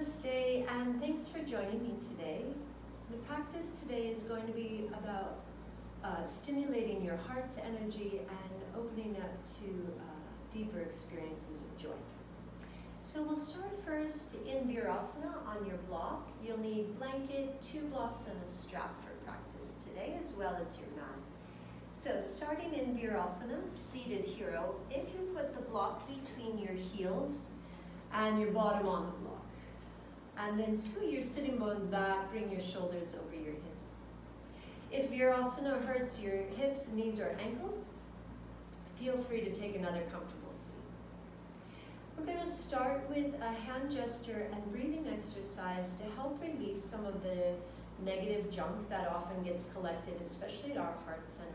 Namaste, and thanks for joining me today. The practice today is going to be about stimulating your heart's energy and opening up to deeper experiences of joy. So we'll start first in Virasana on your block. You'll need blanket, 2 blocks, and a strap for practice today, as well as your mat. So starting in Virasana, seated hero, if you put the block between your heels and your bottom on the block, and then scoot your sitting bones back, bring your shoulders over your hips. If Virasana hurts your hips, knees, or ankles, feel free to take another comfortable seat. We're going to start with a hand gesture and breathing exercise to help release some of the negative junk that often gets collected, especially at our heart center.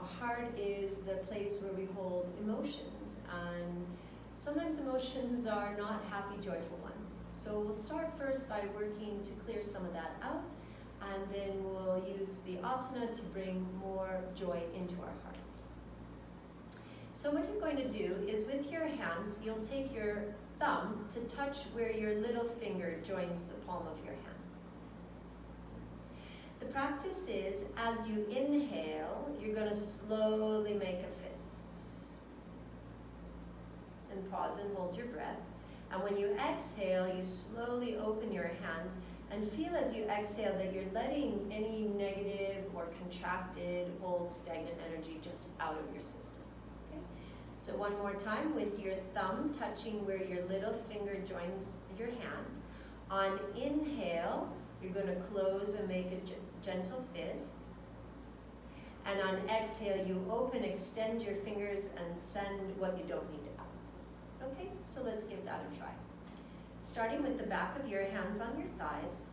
Our heart is the place where we hold emotions, and sometimes emotions are not happy, joyful ones. So we'll start first by working to clear some of that out, and then we'll use the asana to bring more joy into our hearts. So what you're going to do is with your hands, you'll take your thumb to touch where your little finger joins the palm of your hand. The practice is, as you inhale, you're going to slowly make a fist. And pause and hold your breath. And when you exhale, you slowly open your hands and feel as you exhale that you're letting any negative or contracted, old, stagnant energy just out of your system. Okay? So one more time with your thumb touching where your little finger joins your hand. On inhale, you're going to close and make a gentle fist. And on exhale, you open, extend your fingers, and send what you don't need out. Okay, so let's give that a try. Starting with the back of your hands on your thighs,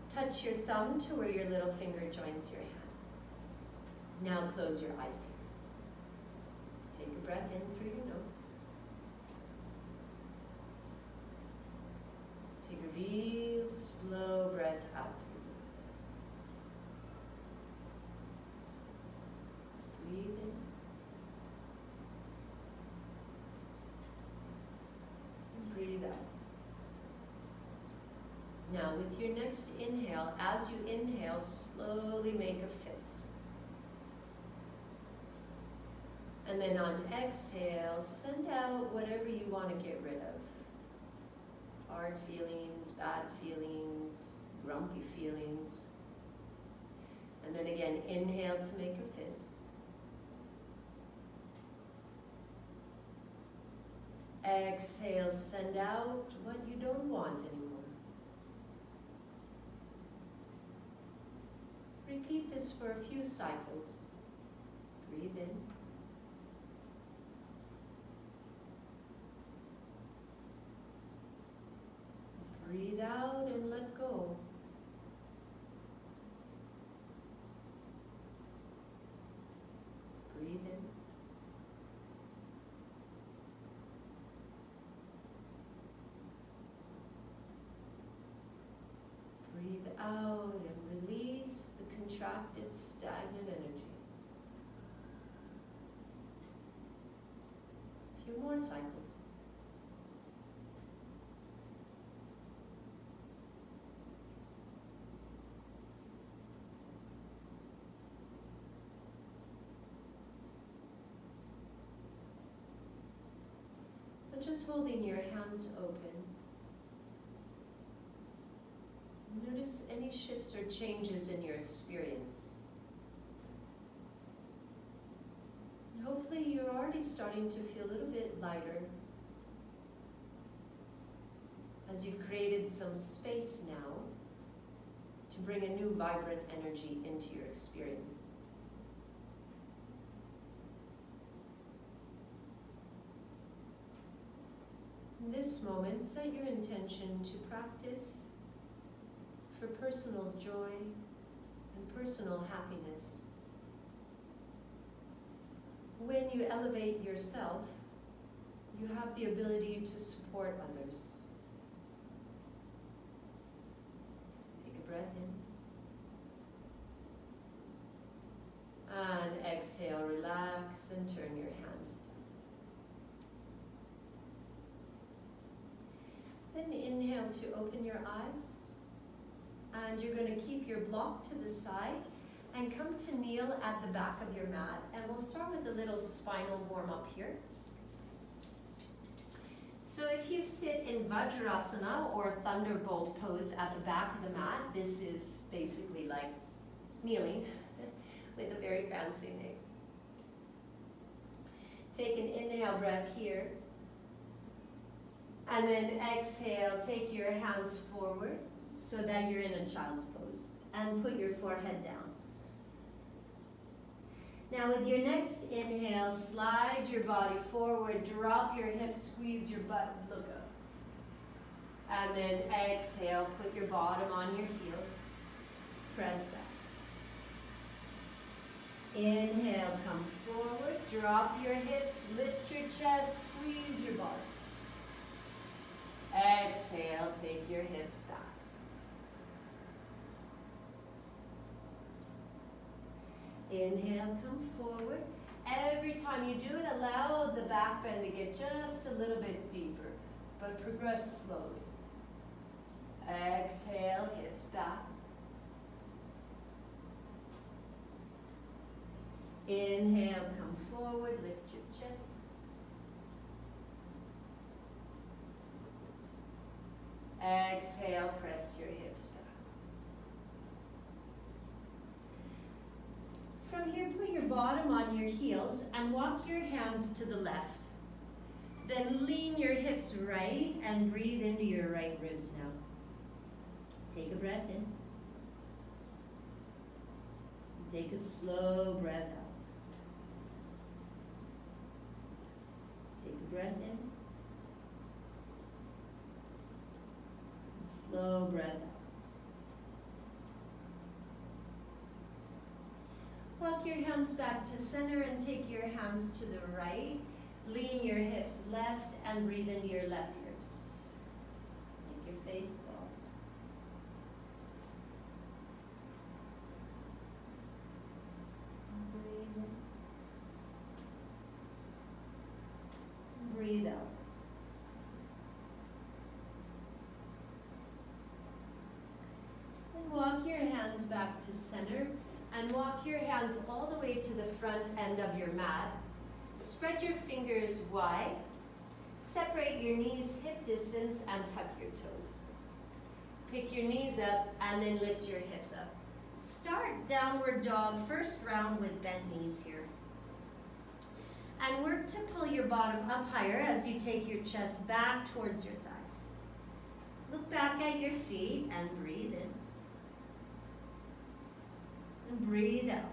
touch your thumb to where your little finger joins your hand. Now close your eyes here. Take a breath in through your nose. Take a real slow breath out through your nose. Breathe in. Breathe out. Now with your next inhale, as you inhale, slowly make a fist. And then on exhale, send out whatever you want to get rid of. Hard feelings, bad feelings, grumpy feelings. And then again, inhale to make a fist. Exhale, send out what you don't want anymore. Repeat this for a few cycles. Breathe in. Breathe out and let go. Breathe in. Breathe out and release the contracted, stagnant energy. A few more cycles. And just holding your hands open. Notice any shifts or changes in your experience. And hopefully you're already starting to feel a little bit lighter as you've created some space now to bring a new vibrant energy into your experience. In this moment, set your intention to practice for personal joy and personal happiness. When you elevate yourself, you have the ability to support others. Take a breath in. And exhale, relax, and turn your hands down. Then inhale to open your eyes. And you're going to keep your block to the side and come to kneel at the back of your mat. And we'll start with a little spinal warm-up here. So if you sit in Virasana or Thunderbolt Pose at the back of the mat, this is basically like kneeling with a very fancy name. Take an inhale breath here. And then exhale, take your hands forward so that you're in a child's pose. And put your forehead down. Now with your next inhale, slide your body forward, drop your hips, squeeze your butt, look up. And then exhale, put your bottom on your heels, press back. Inhale, come forward, drop your hips, lift your chest, squeeze your bottom. Exhale, take your hips back. Inhale, come forward. Every time you do it, allow the back bend to get just a little bit deeper, but progress slowly. Exhale, hips back. Inhale, come forward, lift your chest. Exhale, press your hips back. From here, put your bottom on your heels and walk your hands to the left. Then lean your hips right and breathe into your right ribs now. Take a breath in. Take a slow breath out. Take a breath in. Slow breath out. Walk your hands back to center and take your hands to the right. Lean your hips left and breathe into your left ribs. Make your face soft. Breathe in. Breathe out. And walk your hands back to center. And walk your hands all the way to the front end of your mat. Spread your fingers wide. Separate your knees hip distance and tuck your toes. Pick your knees up and then lift your hips up. Start downward dog, first round with bent knees here. And work to pull your bottom up higher as you take your chest back towards your thighs. Look back at your feet and breathe in. And breathe out.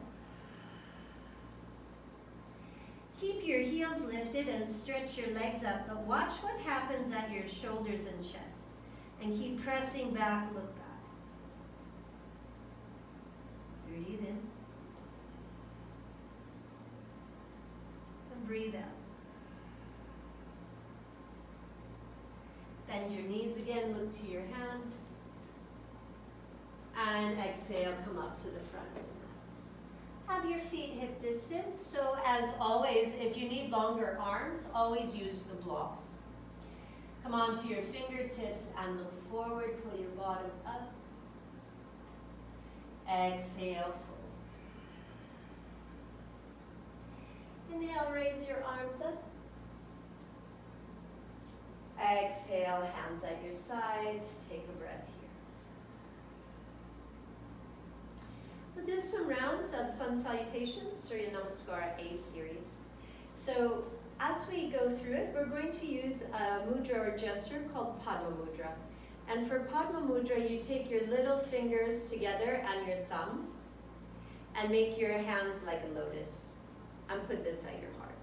Keep your heels lifted and stretch your legs up, but watch what happens at your shoulders and chest. And keep pressing back, look back. Breathe in. And breathe out. Bend your knees again, look to your hands. And exhale, come up to the front. Have your feet hip distance. So as always, if you need longer arms, always use the blocks. Come onto your fingertips and look forward. Pull your bottom up. Exhale, fold. Inhale, raise your arms up. Exhale, hands at your sides. Take a breath here. We'll do some rounds of sun salutations, Surya Namaskara A series. So as we go through it, we're going to use a mudra or gesture called Padma Mudra. And for Padma Mudra, you take your little fingers together and your thumbs and make your hands like a lotus and put this at your heart.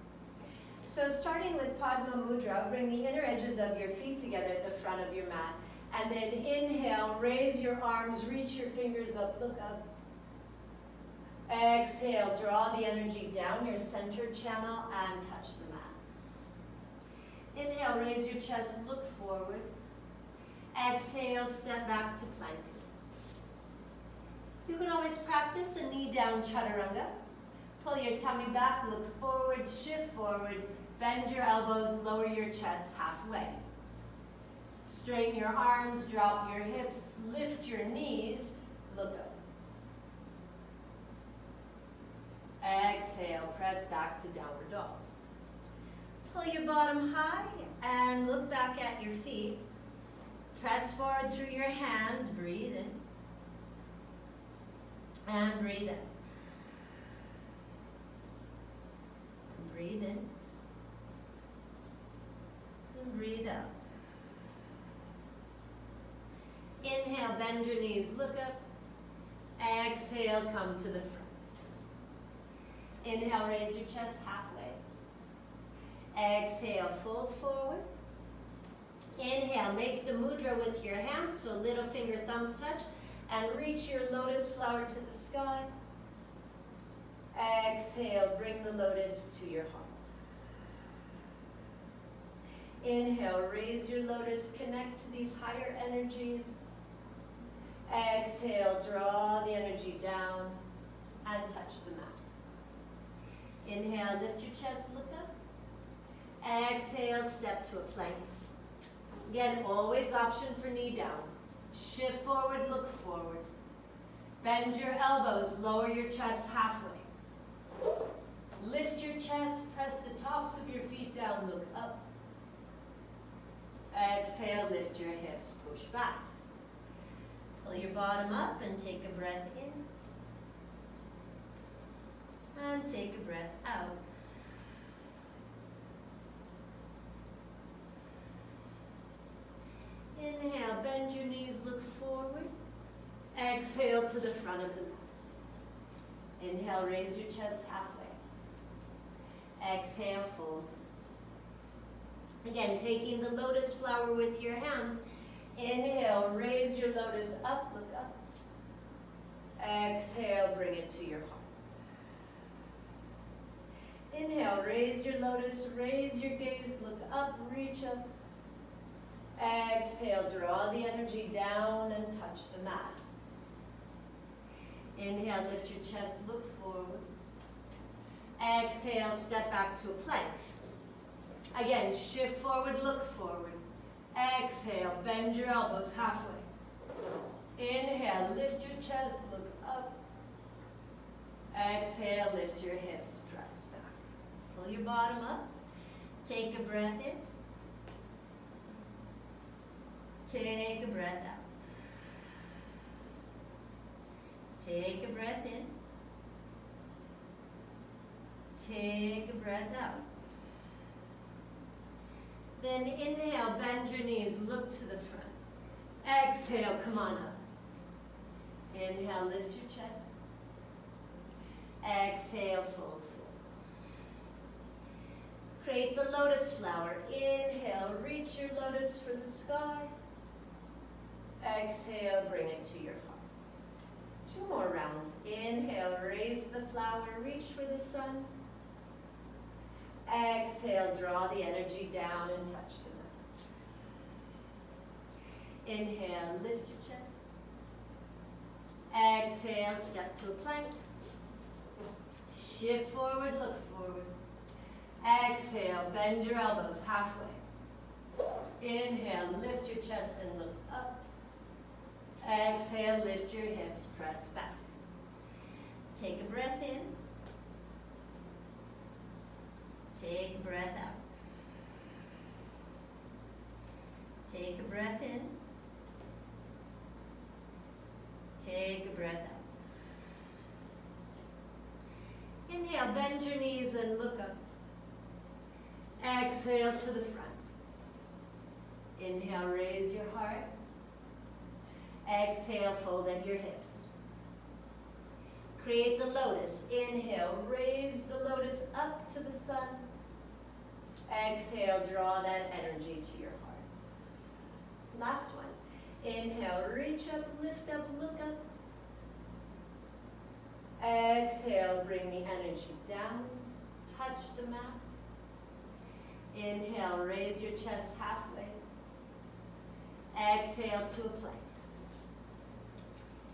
So starting with Padma Mudra, bring the inner edges of your feet together at the front of your mat. And then inhale, raise your arms, reach your fingers up, look up. Exhale, draw the energy down your center channel and touch the mat. Inhale, raise your chest, look forward. Exhale, step back to plank. You can always practice a knee down chaturanga. Pull your tummy back, look forward, shift forward, bend your elbows, lower your chest halfway. Straighten your arms, drop your hips, lift your knees, look up. Exhale, press back to downward dog. Pull your bottom high and look back at your feet. Press forward through your hands, breathe in. And breathe in. And breathe in. And breathe out. Inhale, bend your knees, look up. Exhale, come to the front. Inhale, raise your chest halfway. Exhale, fold forward. Inhale, make the mudra with your hands, so little finger thumbs touch, and reach your lotus flower to the sky. Exhale, bring the lotus to your heart. Inhale, raise your lotus, connect to these higher energies. Exhale, draw the energy down and touch the mat. Inhale, lift your chest, look up. Exhale, step to a plank. Again, always option for knee down. Shift forward, look forward. Bend your elbows, lower your chest halfway. Lift your chest, press the tops of your feet down, look up. Exhale, lift your hips, push back. Pull your bottom up and take a breath in. And take a breath out. Inhale, bend your knees, look forward. Exhale to the front of the mat. Inhale, raise your chest halfway. Exhale, fold. Again, taking the lotus flower with your hands. Inhale, raise your lotus up, look up. Exhale, bring it to your heart. Inhale, raise your lotus, raise your gaze, look up, reach up. Exhale, draw the energy down and touch the mat. Inhale, lift your chest, look forward. Exhale, step back to a plank. Again, shift forward, look forward. Exhale, bend your elbows halfway. Inhale, lift your chest, look up. Exhale, lift your hips, press back. Pull your bottom up. Take a breath in. Take a breath out. Take a breath in. Take a breath out. Then inhale, bend your knees, look to the front. Exhale, come on up. Inhale, lift your chest. Exhale, fold forward. Create the lotus flower. Inhale, reach your lotus for the sky. Exhale, bring it to your heart. 2 more rounds. Inhale, raise the flower, reach for the sun. Exhale, draw the energy down and touch the mat. Inhale, lift your chest. Exhale, step to a plank. Shift forward, look forward. Exhale, bend your elbows halfway. Inhale, lift your chest and look up. Exhale, lift your hips, press back. Take a breath in. Take a breath out. Take a breath in. Take a breath out. Inhale, bend your knees and look up. Exhale to the front. Inhale, raise your heart. Exhale, fold at your hips. Create the lotus. Inhale, raise the lotus up to the sun. Exhale, draw that energy to your heart. Last one. Inhale, reach up, lift up, look up. Exhale, bring the energy down, touch the mat. Inhale, raise your chest halfway. Exhale to a plank.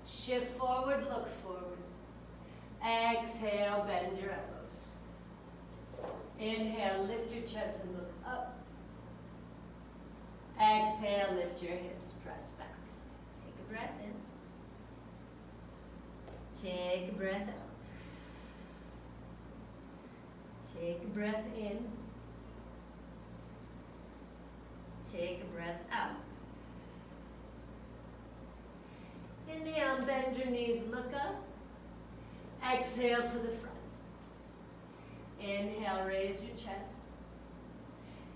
Shift forward, look forward. Exhale, bend your elbows. Inhale, lift your chest and look up. Exhale. Exhale, lift your hips, press back. Take a breath in. Take a breath out. Take a breath in. Take a breath out. Inhale, bend your knees, look up. Exhale to the front. Inhale, raise your chest.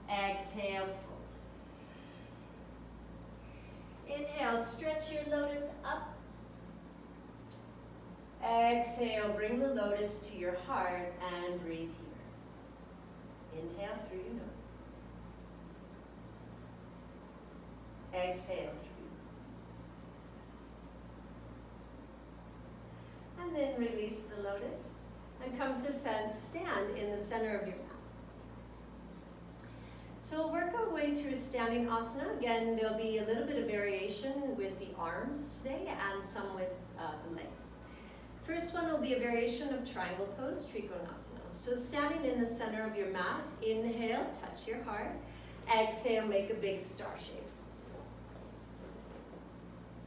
Exhale, fold. Inhale, stretch your lotus up. Exhale, bring the lotus to your heart and breathe here. Inhale through your nose. Exhale through your nose. And then release the lotus and come to stand in the center of your mat. So we'll work our way through standing asana. Again, there'll be a little bit of variation with the arms today and some with the legs. First one will be a variation of triangle pose, trikonasana. So standing in the center of your mat, inhale, touch your heart. Exhale, make a big star shape.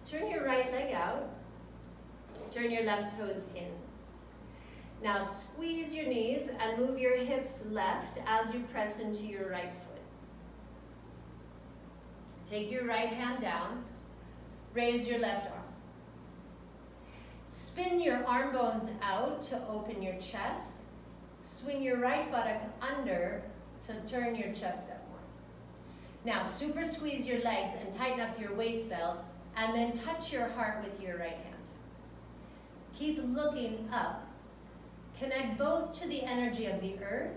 Turn your right leg out. Turn your left toes in. Now squeeze your knees and move your hips left as you press into your right foot. Take your right hand down. Raise your left arm. Spin your arm bones out to open your chest. Swing your right buttock under to turn your chest up more. Now super squeeze your legs and tighten up your waist belt, and then touch your heart with your right hand. Keep looking up. Connect both to the energy of the earth,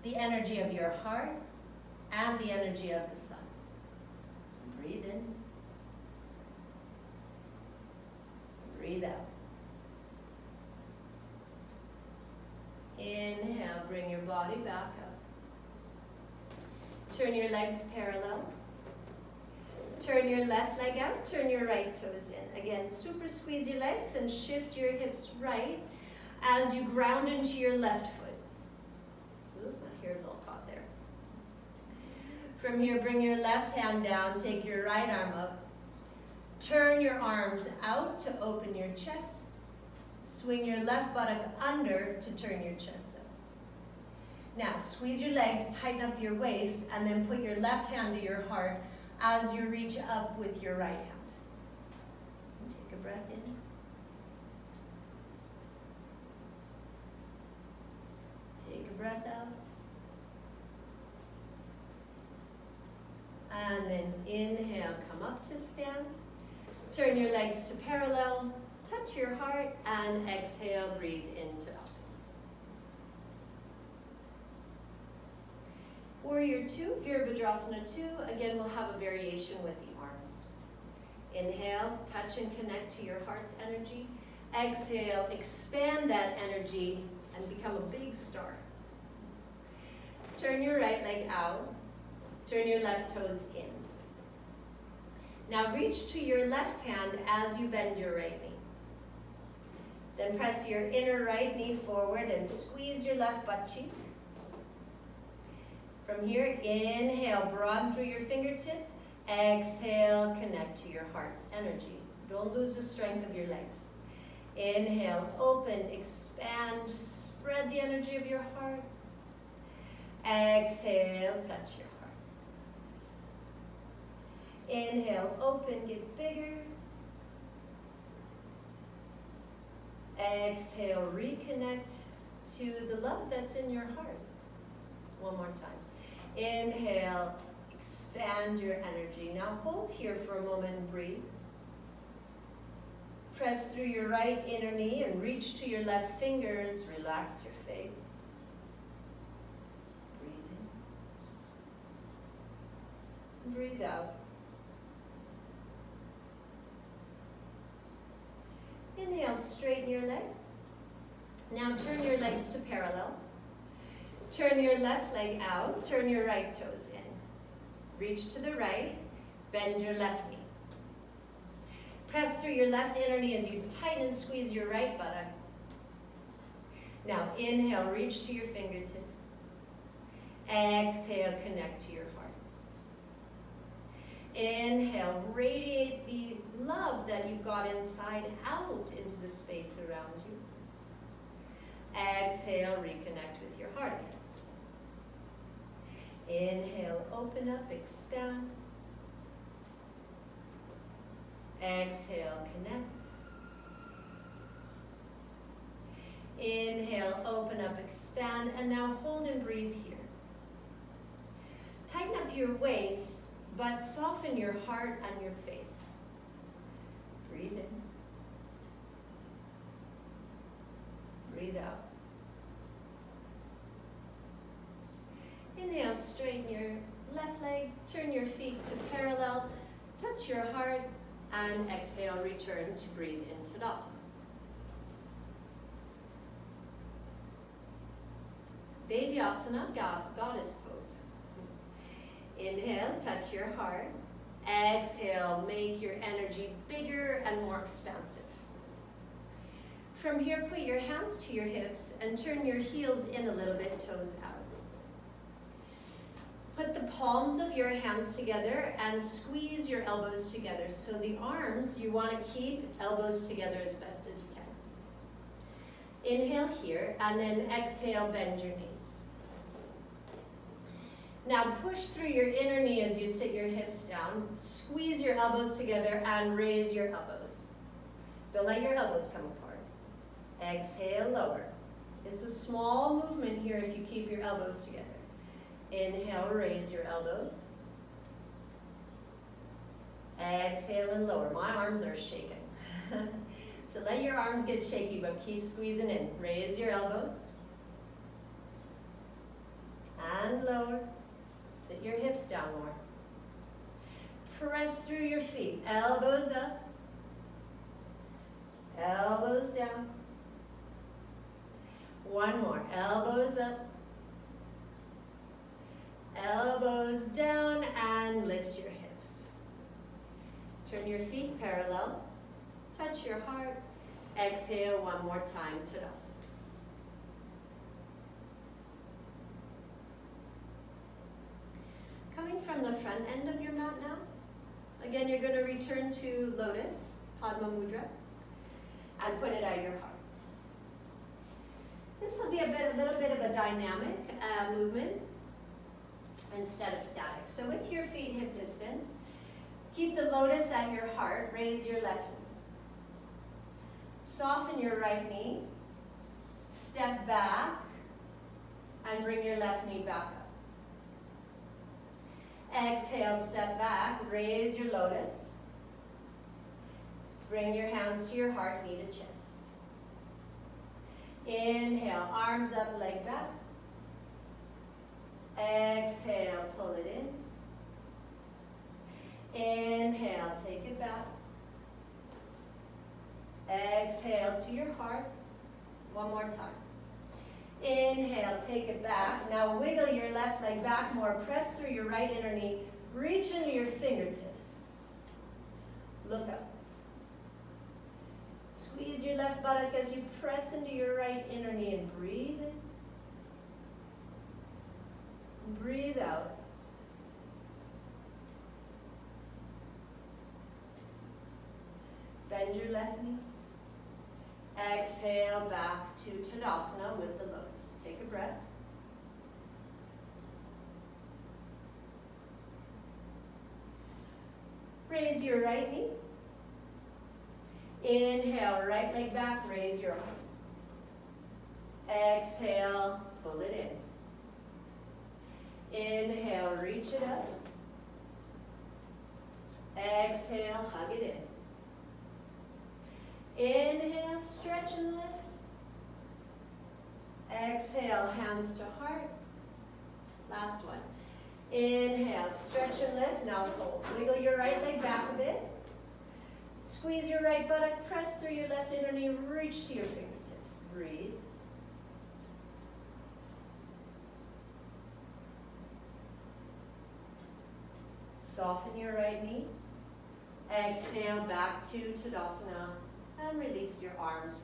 the energy of your heart, and the energy of the sun. Breathe in. Breathe out. Inhale, bring your body back up. Turn your legs parallel. Turn your left leg out, turn your right toes in. Again, super squeeze your legs and shift your hips right as you ground into your left foot. Ooh, my hair's all caught there. From here, bring your left hand down, take your right arm up. Turn your arms out to open your chest. Swing your left buttock under to turn your chest up. Now, squeeze your legs, tighten up your waist, and then put your left hand to your heart as you reach up with your right hand. And take a breath in. Take a breath out. And then inhale, come up to stand. Turn your legs to parallel. Touch your heart and exhale, breathe into Asana. Warrior 2, Virasana 2, again we'll have a variation with the arms. Inhale, touch and connect to your heart's energy. Exhale, expand that energy and become a big star. Turn your right leg out, turn your left toes in. Now reach to your left hand as you bend your right knee. Then press your inner right knee forward and squeeze your left butt cheek. From here, inhale, broaden through your fingertips. Exhale, connect to your heart's energy. Don't lose the strength of your legs. Inhale, open, expand, spread the energy of your heart. Exhale, touch your heart. Inhale, open, get bigger. Exhale, reconnect to the love that's in your heart. One more time. Inhale, expand your energy. Now hold here for a moment and breathe. Press through your right inner knee and reach to your left fingers. Relax your face. Breathe in. Breathe out. Inhale, straighten your leg. Now turn your legs to parallel. Turn your left leg out, turn your right toes in. Reach to the right, bend your left knee. Press through your left inner knee as you tighten and squeeze your right buttock. Now inhale, reach to your fingertips. Exhale, connect to your heart. Inhale, radiate the love that you've got inside out into the space around you. Exhale, reconnect with your heart again. Inhale, open up, expand. Exhale, connect. Inhale, open up, expand, and now hold and breathe here. Tighten up your waist, but soften your heart and your face. Breathe in. Breathe out. Inhale, straighten your left leg, turn your feet to parallel, touch your heart, and exhale, return to breathe into Tadasana. Baby Asana, Goddess Pose. Inhale, touch your heart. Exhale, make your energy bigger and more expansive. From here, put your hands to your hips and turn your heels in a little bit, toes out. Put the palms of your hands together and squeeze your elbows together. So the arms, you want to keep elbows together as best as you can. Inhale here, and then exhale, bend your knees. Now push through your inner knee as you sit your hips down. Squeeze your elbows together and raise your elbows. Don't let your elbows come apart. Exhale, lower. It's a small movement here if you keep your elbows together. Inhale, raise your elbows. Exhale and lower. My arms are shaking. So let your arms get shaky, but keep squeezing in. Raise your elbows. And lower. Sit your hips down more. Press through your feet. Elbows up. Elbows down. One more. Elbows up. Elbows down and lift your hips. Turn your feet parallel. Touch your heart. Exhale one more time, Tadasana. Coming from the front end of your mat now. Again, you're going to return to Lotus, Padma Mudra, and put it at your heart. This will be a little bit of a dynamic movement instead of static. So with your feet hip distance, keep the lotus at your heart, raise your left knee. Soften your right knee, step back, and bring your left knee back up. Exhale, step back, raise your lotus. Bring your hands to your heart, knee to chest. Inhale, arms up, leg back. Exhale, pull it in. Inhale, take it back. Exhale to your heart. One more time. Inhale, take it back. Now wiggle your left leg back more. Press through your right inner knee. Reach into your fingertips. Look up. Squeeze your left buttock as you press into your right inner knee and breathe in. Breathe out. Bend your left knee. Exhale back to Tadasana with the lotus. Take a breath. Raise your right knee. Inhale, right leg back, raise your arms. Exhale, pull it in. Inhale, reach it up. Exhale, hug it in. Inhale, stretch and lift. Exhale, hands to heart. Last one. Inhale, stretch and lift. Now hold. Wiggle your right leg back a bit. Squeeze your right buttock. Press through your left inner knee. Reach to your fingertips. Breathe. Soften your right knee. Exhale back to Tadasana and release your arms.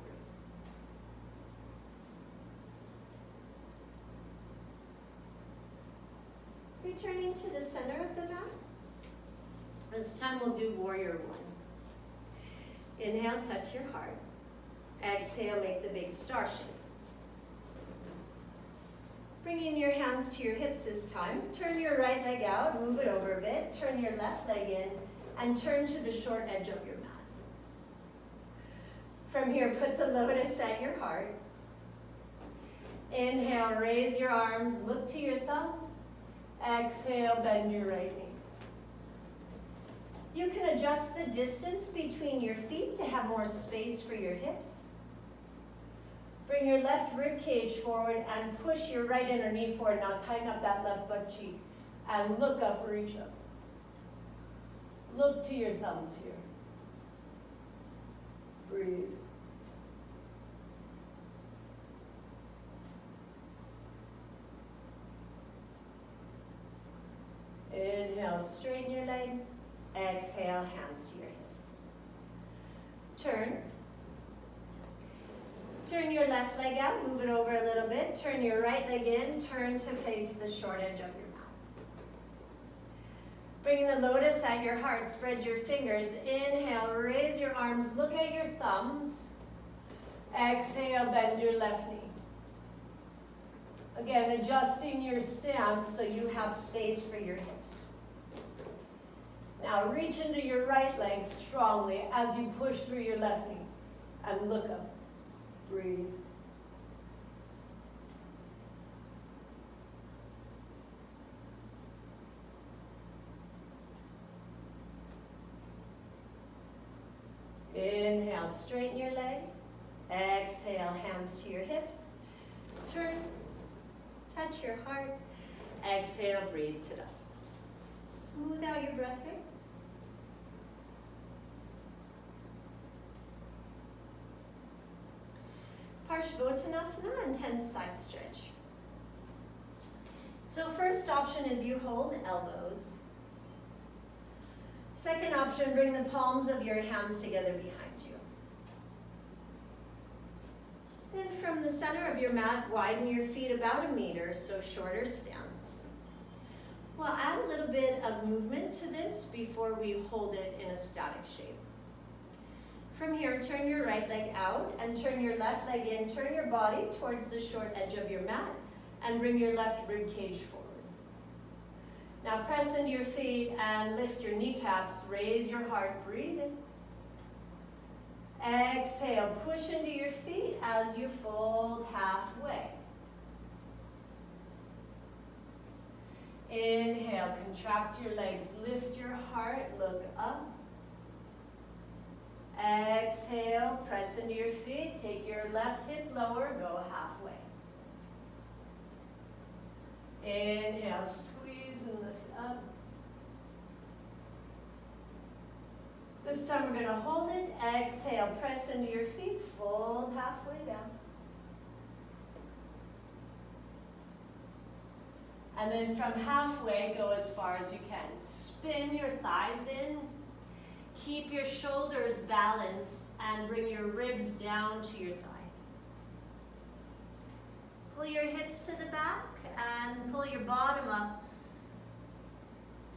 Returning to the center of the mat. This time we'll do warrior one. Inhale, touch your heart. Exhale, make the big star shape. Bringing your hands to your hips this time. Turn your right leg out, move it over a bit. Turn your left leg in, and turn to the short edge of your mat. From here, put the lotus at your heart. Inhale, raise your arms, look to your thumbs. Exhale, bend your right knee. You can adjust the distance between your feet to have more space for your hips. Bring your left rib cage forward and push your right inner knee forward. Now tighten up that left butt cheek and look up, reach up. Look to your thumbs here. Breathe. Inhale, straighten your leg. Exhale, hands to your hips. Turn. Turn your left leg out, move it over a little bit. Turn your right leg in, turn to face the short edge of your mat. Bringing the lotus at your heart, spread your fingers. Inhale, raise your arms, look at your thumbs. Exhale, bend your left knee. Again, adjusting your stance so you have space for your hips. Now reach into your right leg strongly as you push through your left knee and look up. Breathe. Inhale, straighten your leg. Exhale, hands to your hips. Turn, touch your heart. Exhale, breathe to dust. Smooth out your breath here. Parsvottanasana, intense side stretch. So first option is you hold elbows. Second option, bring the palms of your hands together behind you. Then from the center of your mat, widen your feet about 1 meter, so shorter stance. We'll add a little bit of movement to this before we hold it in a static shape. From here, turn your right leg out and turn your left leg in. Turn your body towards the short edge of your mat and bring your left rib cage forward. Now press into your feet and lift your kneecaps. Raise your heart, breathe in. Exhale, push into your feet as you fold halfway. Inhale, contract your legs, lift your heart, look up. Exhale, press into your feet, take your left hip lower, go halfway. Inhale, squeeze and lift up. This time we're going to hold it. Exhale, press into your feet, fold halfway down. And then from halfway, go as far as you can. Spin your thighs in. Keep your shoulders balanced and bring your ribs down to your thigh. Pull your hips to the back and pull your bottom up.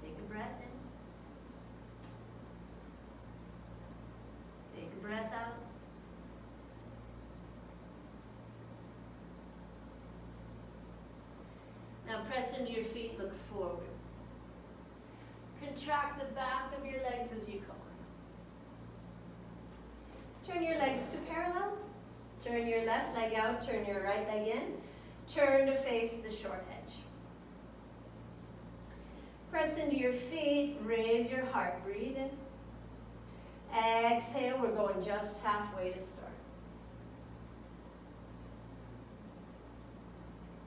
Take a breath in. Take a breath out. Now press into your feet, look forward. Contract the back of your legs as you come. Turn your legs to parallel. Turn your left leg out, turn your right leg in. Turn to face the short edge. Press into your feet, raise your heart, breathe in. Exhale, we're going just halfway to start.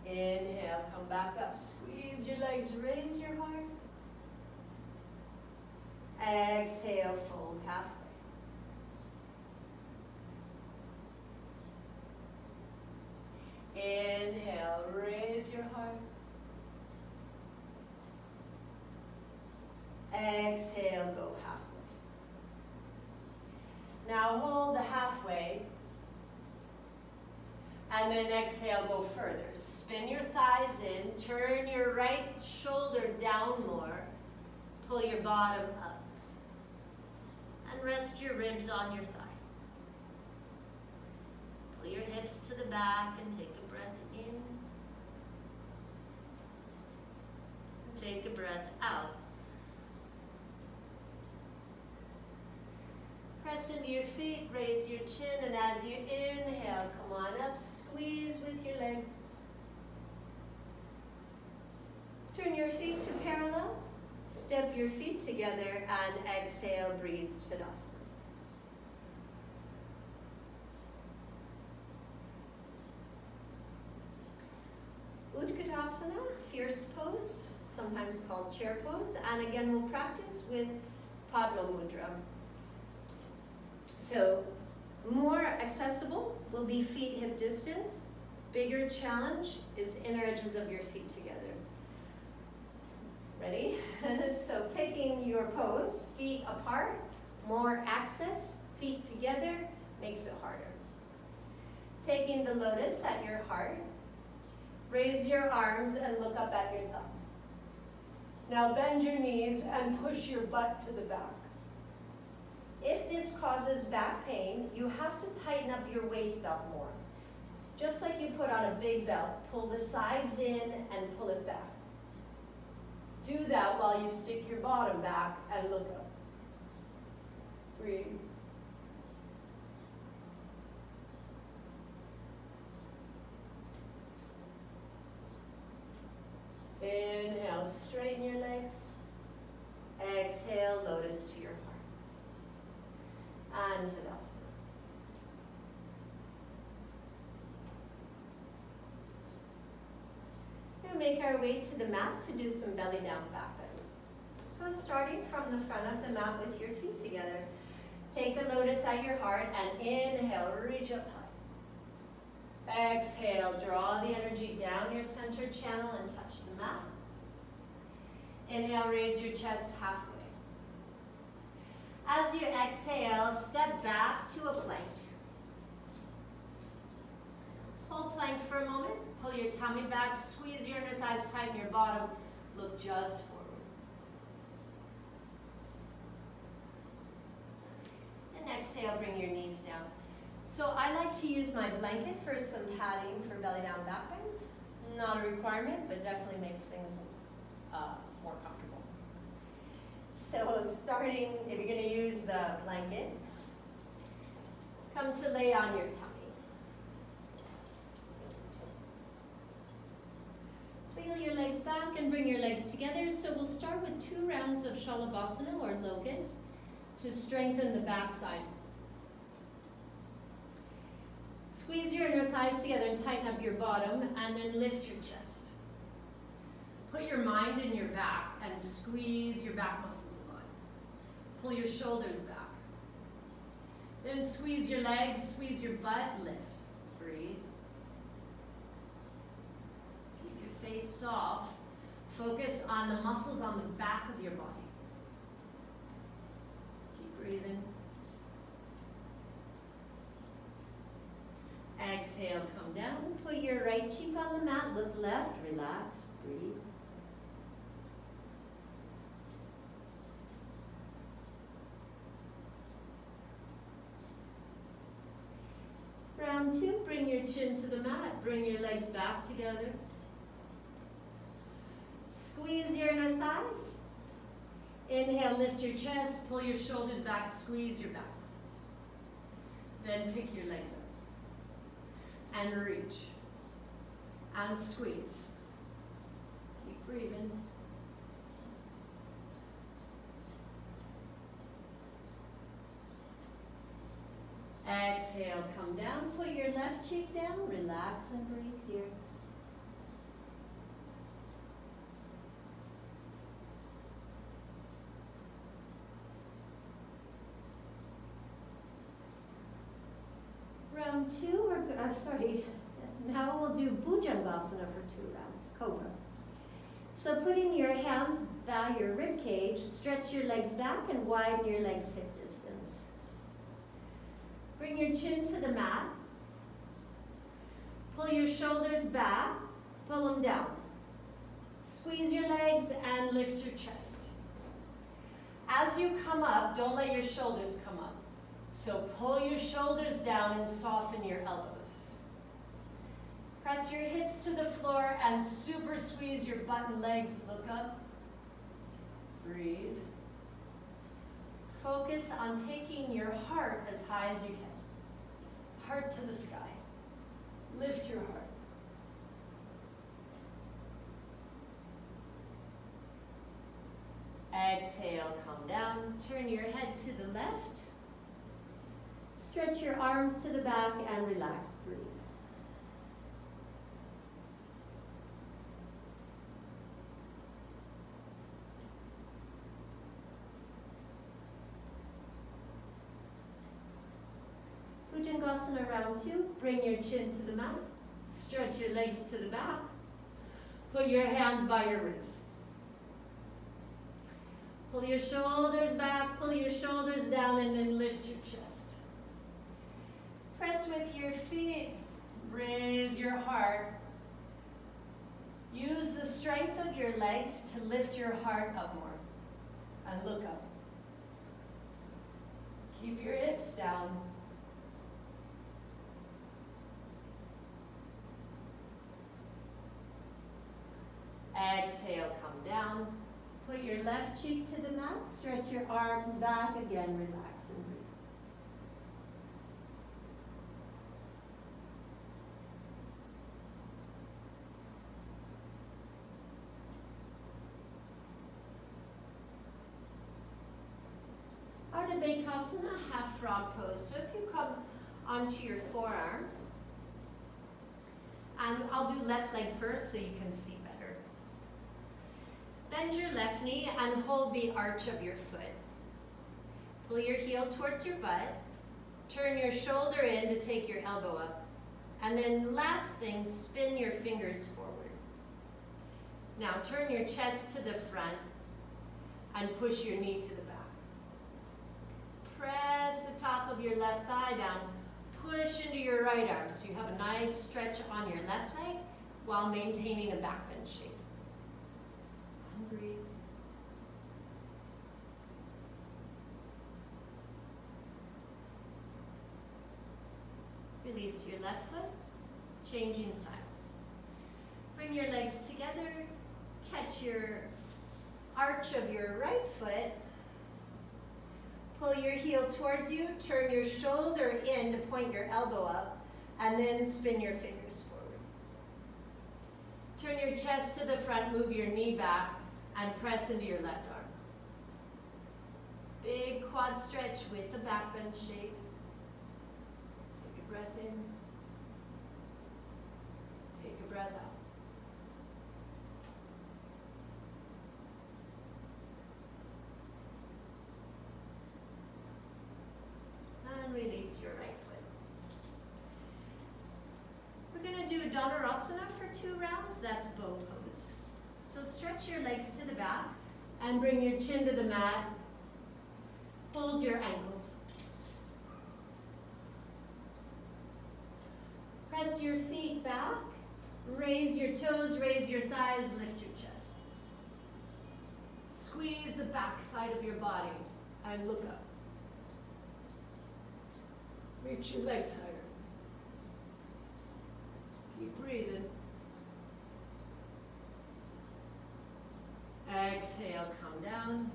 Inhale, come back up, squeeze your legs, raise your heart. Exhale, fold halfway. Inhale, raise your heart. Exhale, go halfway. Now hold the halfway. And then exhale, go further. Spin your thighs in, turn your right shoulder down more. Pull your bottom up. And rest your ribs on your thigh. Pull your hips to the back and take a breath in. And take a breath out. Press into your feet, raise your chin, and as you inhale, come on up, squeeze with your legs. Turn your feet to parallel, step your feet together, and exhale, breathe Tadasana. Utkatasana, fierce pose, sometimes called chair pose, and again we'll practice with Padma Mudra. So, more accessible will be feet hip distance. Bigger challenge is inner edges of your feet together. Ready? So picking your pose, feet apart, more access, feet together, makes it harder. Taking the lotus at your heart, raise your arms and look up at your thumbs. Now bend your knees and push your butt to the back. If this causes back pain, you have to tighten up your waist belt more. Just like you put on a big belt, pull the sides in and pull it back. Do that while you stick your bottom back and look up. Breathe. Inhale, straighten your legs. Exhale, lotus to your heart. And Tadasana. We're going to make our way to the mat to do some belly down back bends. So starting from the front of the mat with your feet together, take the lotus at your heart and inhale, reach up high. Exhale, draw the energy down your center channel and touch the mat. Inhale, raise your chest halfway. As you exhale, step back to a plank. Hold plank for a moment. Pull your tummy back, squeeze your inner thighs, tighten your bottom. Look just forward. And exhale, bring your knees down. So I like to use my blanket for some padding for belly down back bends. Not a requirement, but definitely makes things more comfortable. So starting, if you're going to use the blanket, come to lay on your tummy. Wiggle your legs back and bring your legs together. So we'll start with 2 rounds of Shalabhasana or Locust to strengthen the backside. Squeeze your inner thighs together and tighten up your bottom, and then lift your chest. Put your mind in your back and squeeze your back muscles a lot. Pull your shoulders back. Then squeeze your legs, squeeze your butt, lift. Breathe. Keep your face soft. Focus on the muscles on the back of your body. Keep breathing. Exhale, come down. Put your right cheek on the mat. Look left. Relax. Breathe. Round 2, bring your chin to the mat. Bring your legs back together. Squeeze your inner thighs. Inhale, lift your chest. Pull your shoulders back. Squeeze your back muscles. Then pick your legs up. And reach, and squeeze. Keep breathing. Exhale, come down, put your left cheek down, relax and breathe here. Round 2, now we'll do Bhujangasana for 2 rounds, Cobra. So putting your hands by your rib cage, stretch your legs back and widen your legs hip distance. Bring your chin to the mat. Pull your shoulders back, pull them down. Squeeze your legs and lift your chest. As as you come up, don't let your shoulders come up. So pull your shoulders down and soften your elbows. Press your hips to the floor and super squeeze your butt and legs. Look up. Breathe. Focus on taking your heart as high as you can. Heart to the sky. Lift your heart. Exhale, come down. Turn your head to the left. Stretch your arms to the back and relax. Breathe. Bhujangasana round 2. Bring your chin to the mat. Stretch your legs to the back. Put your hands by your ribs. Pull your shoulders back, pull your shoulders down, and then lift your chest. Press with your feet. Raise your heart. Use the strength of your legs to lift your heart up more. And look up. Keep your hips down. Exhale, come down. Put your left cheek to the mat. Stretch your arms back. Again, relax and breathe. Ardha, half frog pose. So if you come onto your forearms, and I'll do left leg first so you can see better. Bend your left knee and hold the arch of your foot. Pull your heel towards your butt. Turn your shoulder in to take your elbow up. And then last thing, spin your fingers forward. Now turn your chest to the front and push your knee to the back. Press the top of your left thigh down. Push into your right arm so you have a nice stretch on your left leg while maintaining a back bend shape. And breathe. Release your left foot, changing sides. Bring your legs together, catch your arch of your right foot. Pull your heel towards you, turn your shoulder in to point your elbow up, and then spin your fingers forward. Turn your chest to the front, move your knee back, and press into your left arm. Big quad stretch with the back bend shape. Take a breath in. Take a breath out. And release your right foot. We're going to do Dhanurasana for 2 rounds. That's bow pose. So stretch your legs to the back and bring your chin to the mat. Hold your ankles. Press your feet back. Raise your toes, raise your thighs, lift your chest. Squeeze the back side of your body and look up. Reach your legs higher. Keep breathing. Exhale, come down.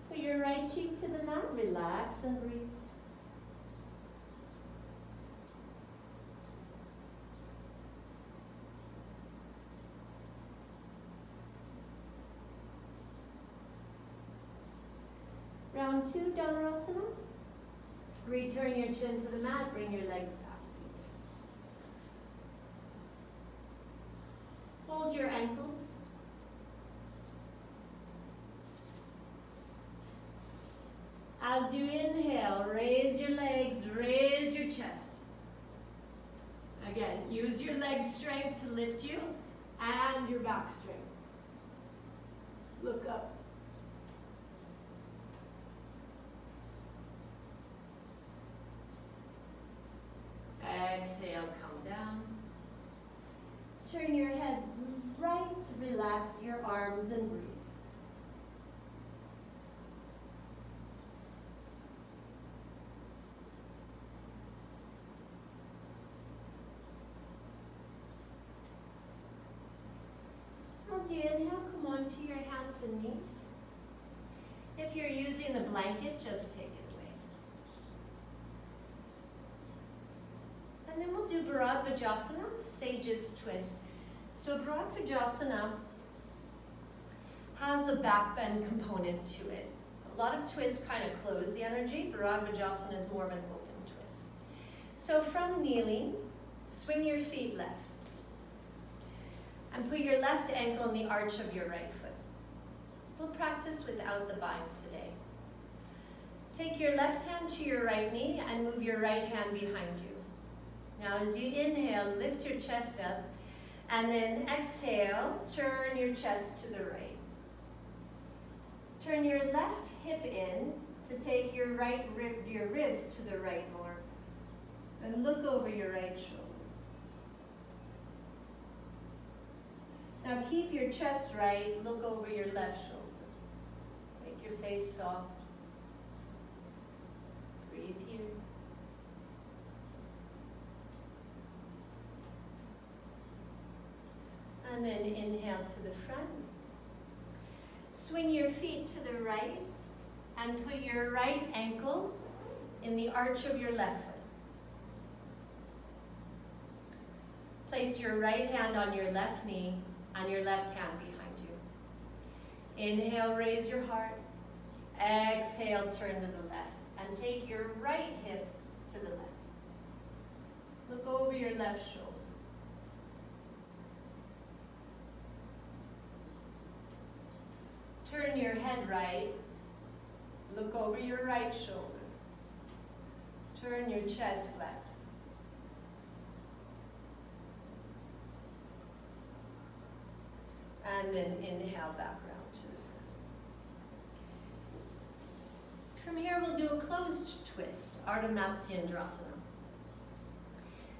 Put your right cheek to the mat, relax and breathe. Round 2, Dhanurasana. Return your chin to the mat, bring your legs back. Hold your ankles. As you inhale, raise your legs, raise your chest. Again, use your leg strength to lift you and your back strength. Look up. Exhale, come down. Turn your head right, relax your arms and breathe. as you inhale, come onto your hands and knees. If you're using a blanket, just take it away. And then we'll do Virasana, Sage's Twist. So Virasana has a back bend component to it. A lot of twists kind of close the energy. Virasana is more of an open twist. So from kneeling, swing your feet left. And put your left ankle in the arch of your right foot. We'll practice without the bind today. Take your left hand to your right knee and move your right hand behind you. Now as you inhale, lift your chest up, and then exhale, turn your chest to the right. Turn your left hip in to take your ribs to the right more. And look over your right shoulder. Now keep your chest right, look over your left shoulder. Make your face soft. Breathe here. And then inhale to the front. Swing your feet to the right and put your right ankle in the arch of your left foot. Place your right hand on your left knee and your left hand behind you. Inhale, raise your heart. Exhale, turn to the left. And take your right hip to the left. Look over your left shoulder. Turn your head right. Look over your right shoulder. Turn your chest left. And then inhale back round to the front. From here we'll do a closed twist, Ardha Matsyendrasana.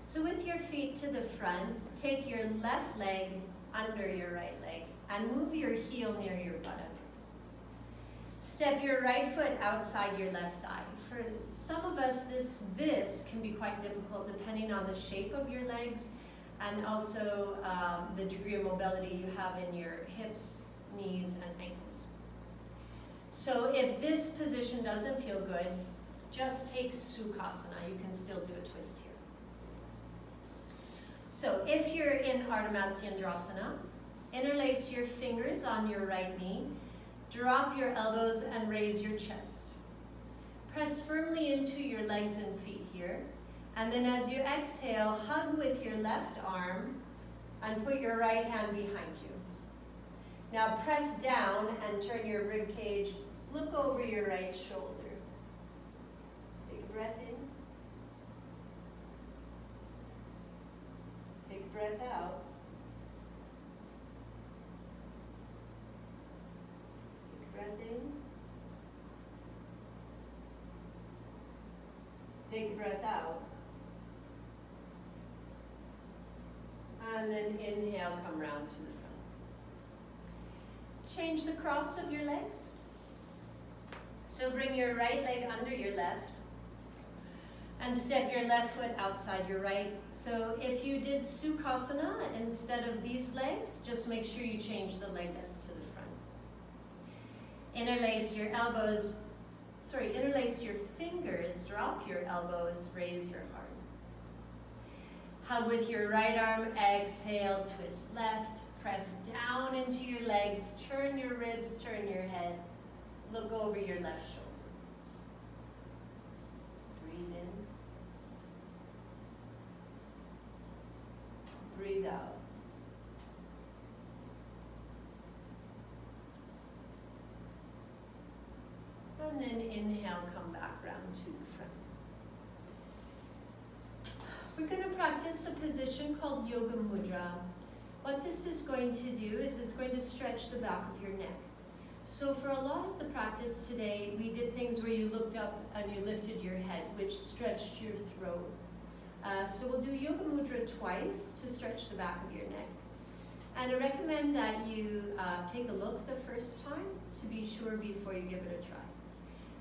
So with your feet to the front, take your left leg under your right leg and move your heel near your buttock. Step your right foot outside your left thigh. For some of us, this can be quite difficult depending on the shape of your legs and also the degree of mobility you have in your hips, knees, and ankles. So if this position doesn't feel good, just take Sukhasana. You can still do a twist here. So if you're in Ardha Matsyendrasana, interlace your fingers on your right knee, drop your elbows and raise your chest. Press firmly into your legs and feet here. And then as you exhale, hug with your left arm and put your right hand behind you. Now press down and turn your rib cage. Look over your right shoulder. Take a breath in. Take a breath out. Take a breath in. Take a breath out. And then inhale, come round to the front. Change the cross of your legs. So bring your right leg under your left and step your left foot outside your right. So if you did Sukhasana instead of these legs, just make sure you change the leg that's to the front. Interlace your elbows, interlace your fingers, drop your elbows, raise your heart. Hug with your right arm, exhale, twist left, press down into your legs, turn your ribs, turn your head, look over your left shoulder. Breathe in. Breathe out. And then inhale, come back round to the front. We're going to practice a position called Yoga Mudra. What this is going to do is it's going to stretch the back of your neck. So for a lot of the practice today, we did things where you looked up and you lifted your head, which stretched your throat. So we'll do Yoga Mudra twice to stretch the back of your neck. And I recommend that you take a look the first time to be sure before you give it a try.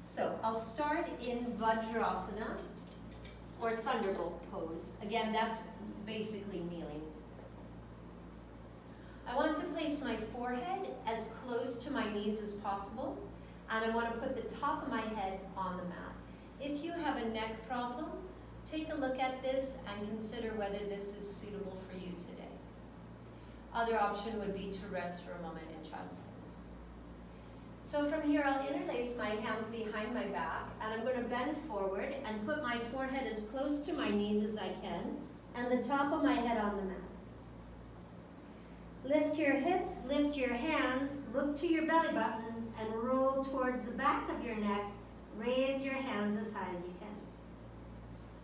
So I'll start in Virasana, or Thunderbolt Pose. Again, that's basically kneeling. I want to place my forehead as close to my knees as possible, and I want to put the top of my head on the mat. If you have a neck problem, take a look at this and consider whether this is suitable for you today. Other option would be to rest for a moment in child's pose. So from here, I'll interlace my hands behind my back, and I'm going to bend forward and put my forehead as close to my knees as I can, and the top of my head on the mat. Lift your hips, lift your hands, look to your belly button, and roll towards the back of your neck. Raise your hands as high as you can.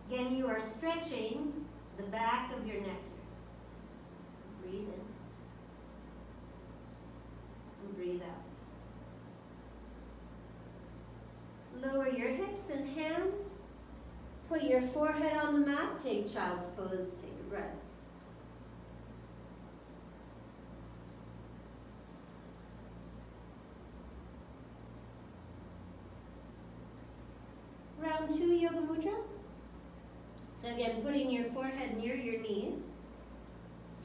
Again, you are stretching the back of your neck here. Breathe in. And breathe out. Lower your hips and hands. Put your forehead on the mat. Take child's pose. Take a breath. Round 2 Yoga Mudra. So again, putting your forehead near your knees.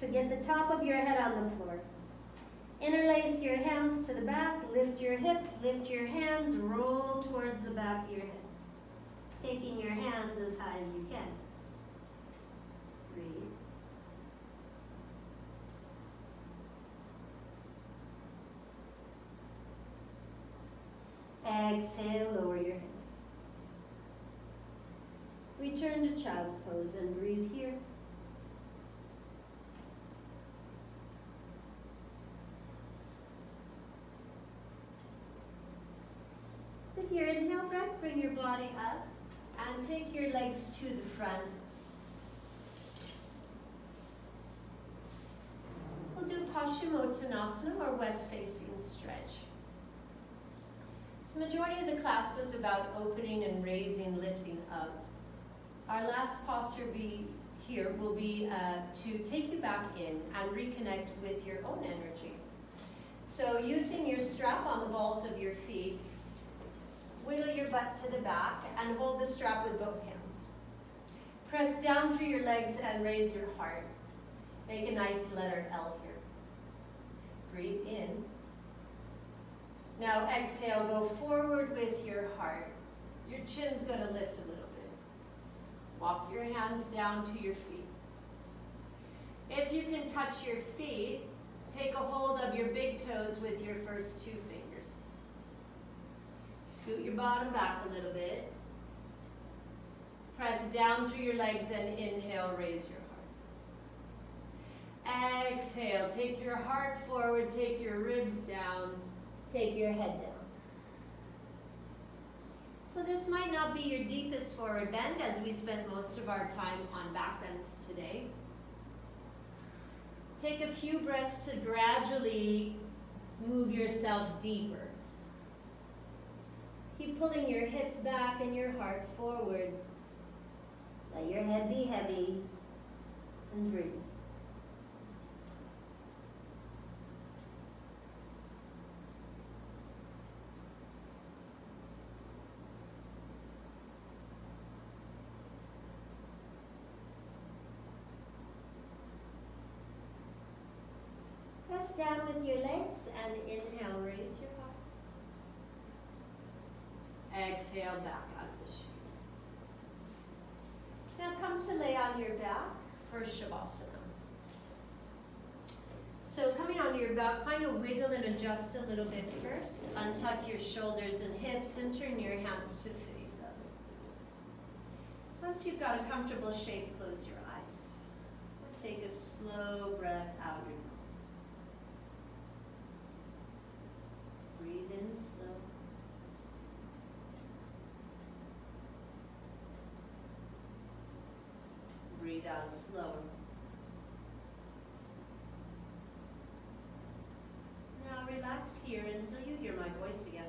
So get the top of your head on the floor. Interlace your hands to the back, lift your hips, lift your hands, roll towards the back of your head. Taking your hands as high as you can. Breathe. Exhale, lower your hips. Return to child's pose and breathe here. With your inhale breath, bring your body up and take your legs to the front. We'll do Paschimottanasana or west-facing stretch. So majority of the class was about opening and raising, lifting up. Our last posture will be to take you back in and reconnect with your own energy. So using your strap on the balls of your feet, wiggle your butt to the back and hold the strap with both hands. Press down through your legs and raise your heart. Make a nice letter L here. Breathe in. Now exhale, go forward with your heart. Your chin's going to lift a little. Walk your hands down to your feet. If you can touch your feet, take a hold of your big toes with your first 2 fingers. Scoot your bottom back a little bit. Press down through your legs and inhale, raise your heart. Exhale, take your heart forward, take your ribs down, take your head down. So this might not be your deepest forward bend, as we spent most of our time on back bends today. Take a few breaths to gradually move yourself deeper. Keep pulling your hips back and your heart forward. Let your head be heavy and breathe. Press down with your legs and inhale, raise your heart. Exhale, back out of the shoe. Now come to lay on your back for Shavasana. So coming onto your back, kind of wiggle and adjust a little bit first. Untuck your shoulders and hips and turn your hands to face up. Once you've got a comfortable shape, close your eyes. Take a slow breath out your nose. Breathe in slow. Breathe out slower. Now relax here until you hear my voice again.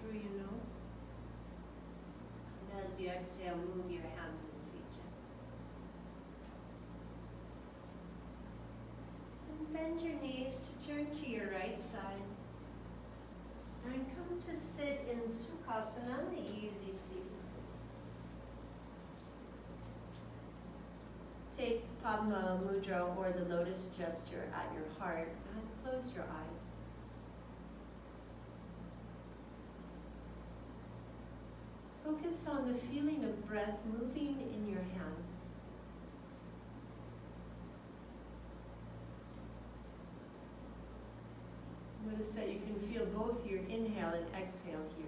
through your nose. And as you exhale, move your hands and feet gently. And bend your knees to turn to your right side. And come to sit in Sukhasana, the easy seat. Take Padma Mudra or the Lotus gesture at your heart and close your eyes. Focus on the feeling of breath moving in your hands. Notice that you can feel both your inhale and exhale here.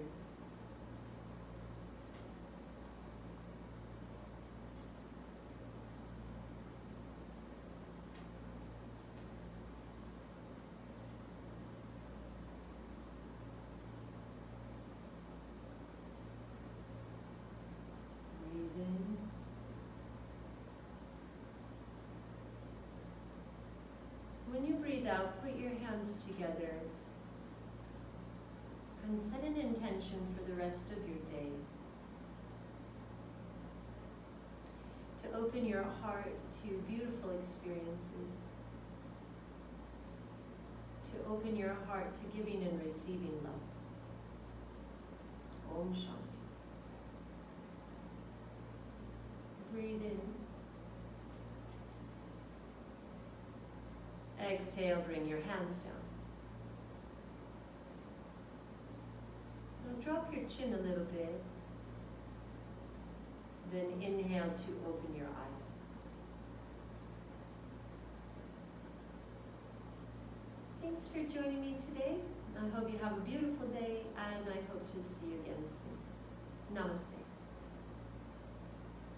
Breathe in. When you breathe out, put your hands together and set an intention for the rest of your day. To open your heart to beautiful experiences. To open your heart to giving and receiving love. Om Shanti. Breathe in. Exhale, bring your hands down. Now drop your chin a little bit. Then inhale to open your eyes. Thanks for joining me today. I hope you have a beautiful day, and I hope to see you again soon. Namaste.